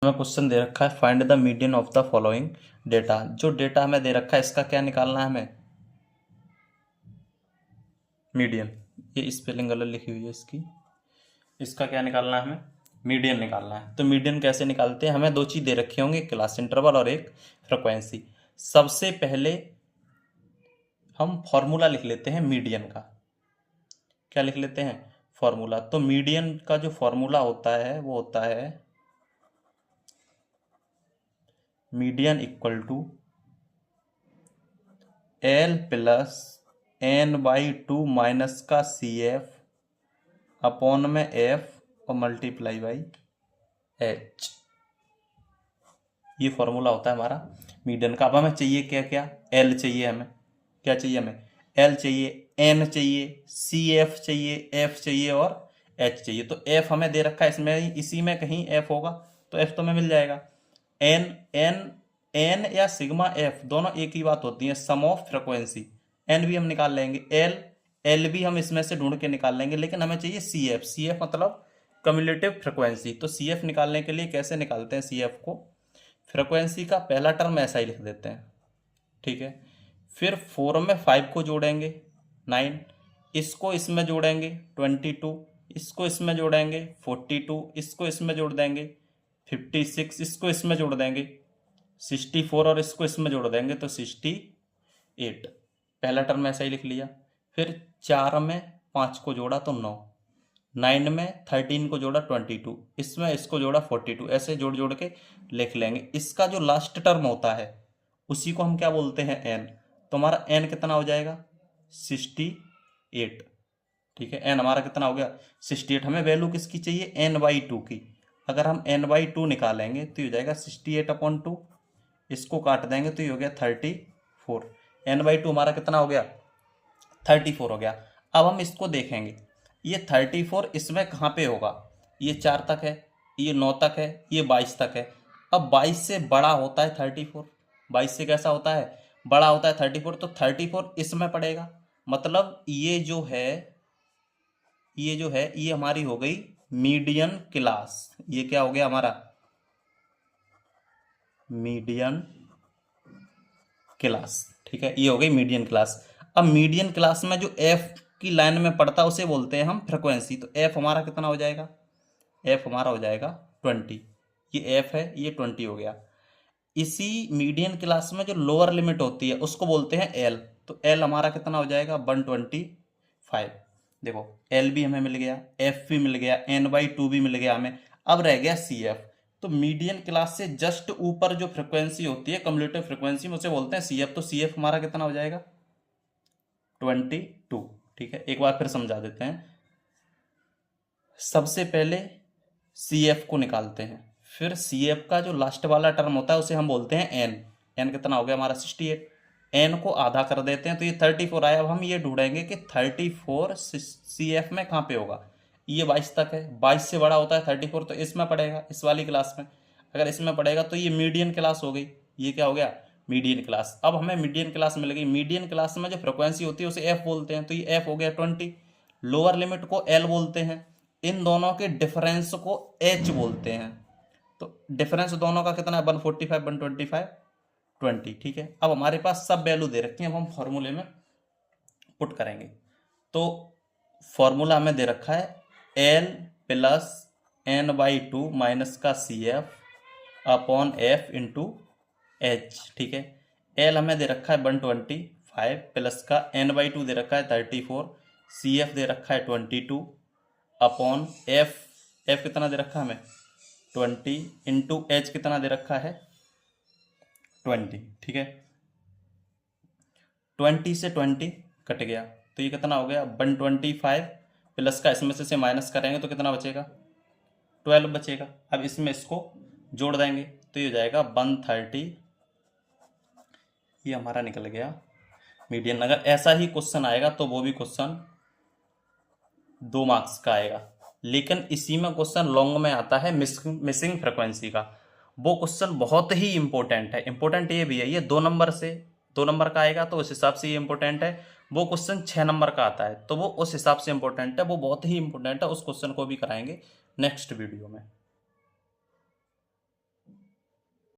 हमें क्वेश्चन दे रखा है find the median of the following data. जो डेटा हमें दे रखा है इसका क्या निकालना है हमें, मीडियन। ये स्पेलिंग गलत लिखी हुई है इसकी, इसका क्या निकालना है हमें, मीडियन निकालना है। तो मीडियन कैसे निकालते हैं, हमें दो चीज़ दे रखी होंगी, क्लास इंटरवल और एक फ्रिक्वेंसी। सबसे पहले हम फॉर्मूला लिख लेते हैं मीडियन का। क्या लिख लेते हैं, फॉर्मूला। तो मीडियन का जो फॉर्मूला होता है वो होता है median equal to L plus N by two minus का सी एफ अपॉन में एफ और मल्टीप्लाई बाई एच। ये फॉर्मूला होता है हमारा मीडियन का। अब हमें चाहिए क्या क्या, एल चाहिए हमें, क्या चाहिए हमें, एल चाहिए, एन चाहिए, सी एफ चाहिए, एफ चाहिए और एच चाहिए। तो एफ हमें दे रखा है इसमें, इसी में कहीं एफ होगा तो एफ तो हमें मिल जाएगा। एन एन एन या सिग्मा एफ दोनों एक ही बात होती है, सम ऑफ फ्रिक्वेंसी। एन भी हम निकाल लेंगे, एल एल भी हम इसमें से ढूंढ के निकाल लेंगे, लेकिन हमें चाहिए सी एफ। सी एफ मतलब कम्युलेटिव फ्रिक्वेंसी। तो सी एफ निकालने के लिए कैसे निकालते हैं सी एफ को, फ्रिक्वेंसी का पहला टर्म ऐसा ही लिख देते हैं, ठीक है। फिर 4 में 5 को जोड़ेंगे 9, इसको इसमें जोड़ेंगे 22, इसको इसमें जोड़ेंगे 42, इसको इसमें जोड़ देंगे 56, इसको इसमें जोड़ देंगे 64 और इसको इसमें जोड़ देंगे तो 68। पहला टर्म ऐसा ही लिख लिया। फिर 4 में 5 को जोड़ा तो 9, 9 में 13 को जोड़ा 22, इसमें इसको जोड़ा 42, ऐसे जोड़ जोड़ के लिख लेंगे। इसका जो लास्ट टर्म होता है उसी को हम क्या बोलते हैं, एन। तो हमारा एन कितना हो जाएगा 68, ठीक है। एन हमारा कितना हो गया 68। हमें वैल्यू किसकी चाहिए, एन बाई टू की। अगर हम एन बाई टू निकालेंगे तो ये हो जाएगा 68 अपॉन 2, इसको काट देंगे तो ये हो गया 34। एन बाई टू हमारा कितना हो गया 34 हो गया। अब हम इसको देखेंगे, ये 34 इसमें कहाँ पे होगा, ये 4 तक है, ये 9 तक है, ये 22 तक है। अब 22 से बड़ा होता है 34, 22 से कैसा होता है, बड़ा होता है 34। तो 34 इसमें पड़ेगा, मतलब ये जो है ये हमारी हो गई मीडियन क्लास। ये क्या हो गया हमारा, मीडियन क्लास, ठीक है। ये हो गई मीडियन क्लास। अब मीडियन क्लास में जो एफ की लाइन में पड़ता है उसे बोलते हैं हम फ्रिक्वेंसी। तो एफ हमारा कितना हो जाएगा, एफ हमारा हो जाएगा 20। ये एफ है, ये 20 हो गया। इसी मीडियन क्लास में जो लोअर लिमिट होती है उसको बोलते हैं एल। तो एल हमारा कितना हो जाएगा 125। देखो एल भी हमें मिल गया, एफ भी मिल गया, एन बाई टू भी मिल गया हमें। अब रह गया सी एफ। तो मीडियन क्लास से जस्ट ऊपर जो फ्रिक्वेंसी होती है कम्युलेटिव फ्रिक्वेंसी में उसे बोलते हैं सी एफ। तो सी एफ हमारा कितना हो जाएगा 22, ठीक है। एक बार फिर समझा देते हैं। सबसे पहले सी एफ को निकालते हैं, फिर सी एफ का जो लास्ट वाला टर्म होता है उसे हम बोलते हैं एन। एन कितना हो गया हमारा 68। एन को आधा कर देते हैं तो ये 34 आया। अब हम ये ढूंढेंगे कि 34 सी एफ में कहाँ पे होगा। ये 22 तक है, 22 से बड़ा होता है 34 तो इसमें पड़ेगा, इस वाली क्लास में। अगर इसमें पड़ेगा तो ये मीडियन क्लास हो गई। ये क्या हो गया, मीडियन क्लास। अब हमें मीडियन क्लास मिल गई। मीडियन क्लास में जो फ्रिक्वेंसी होती है उसे एफ बोलते हैं, तो ये एफ हो गया 20। लोअर लिमिट को एल बोलते हैं, इन दोनों के डिफरेंस को एच बोलते हैं। तो डिफरेंस दोनों का कितना है 145, 125, 20, ठीक है। अब हमारे पास सब वैल्यू दे रखी है, अब हम फॉर्मूले में पुट करेंगे। तो फॉर्मूला हमें दे रखा है L plus N by two minus का C F upon F into H, ठीक है। एल हमें दे रखा है 125 प्लस का एन बाई टू दे रखा है 34, सी एफ दे रखा है 22 अपॉन एफ, एफ कितना दे रखा है हमें 20 इंटू एच कितना दे रखा है 20, ठीक है। 20 से 20 कट गया तो ये कितना हो गया 125 प्लस का इसमें से माइनस करेंगे तो कितना बचेगा 12 बचेगा। अब इसमें इसको जोड़ देंगे तो ये हो जाएगा 130। ये हमारा निकल गया मीडियन। अगर ऐसा ही क्वेश्चन आएगा तो वो भी क्वेश्चन 2 मार्क्स का आएगा, लेकिन इसी में क्वेश्चन लॉन्ग में आता है मिसिंग फ्रिक्वेंसी का। वो क्वेश्चन बहुत ही इंपॉर्टेंट है। इंपॉर्टेंट ये भी है, ये 2 नंबर का आएगा तो उस हिसाब से ये इंपॉर्टेंट है। वो क्वेश्चन 6 नंबर का आता है तो वो उस हिसाब से इंपॉर्टेंट है, वो बहुत ही इंपॉर्टेंट है। उस क्वेश्चन को भी कराएंगे नेक्स्ट वीडियो में।